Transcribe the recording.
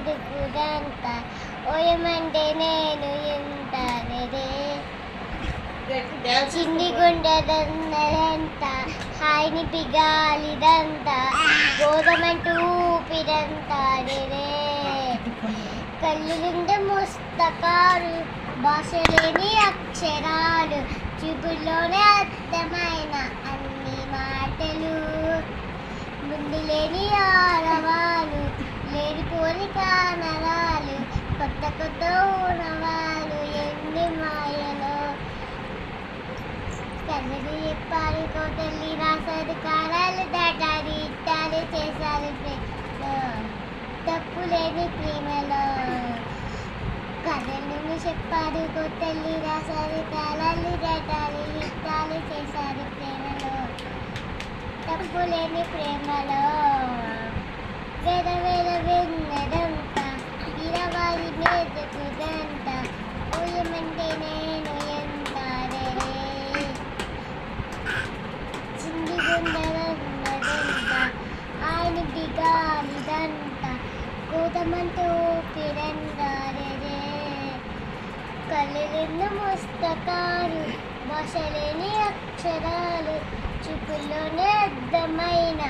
మెదుకుదంత ఓయమంటే నేను ఎంత చిన్ని గుండెదంత హాయిని పిగాలిదంతా గోధమంటూ ఊపిరంతా కళ్ళు నిండా ముస్తకాలు భాష లేని అక్షరాలు చూపుల్లోనే అర్థమైన అన్ని మాటలు ముందు లేని ఆడవాళ్ళు లేనిపోని కానరాలు కొత్త కొత్త ఊనవాళ్ళు ఎన్ని మాయలో కన్నది చెప్పారు కోతల్లి రాసారు కారాలు దాటారు ఇట్టాలు చేశారు ప్రేమలో తప్పు లేని ప్రేమలో కథలను చెప్పారు కోతల్లి రాసారు కారాలు దాటారు ఇట్టాలు చేశారు ప్రేమలో తప్పు లేని ప్రేమలో వేద వేద వెన్నదంతా ఇరవాలి మెదుకుదంత ఓయమంటే నేను ఎంత చింది గుండెదంత ఆయన దిగాలిదంత గోధమంటూ పిరంగారే కళ్ళు రెండు ముస్తకాలు భాష లేని అక్షరాలు చూపుల్లోనే అర్థమైన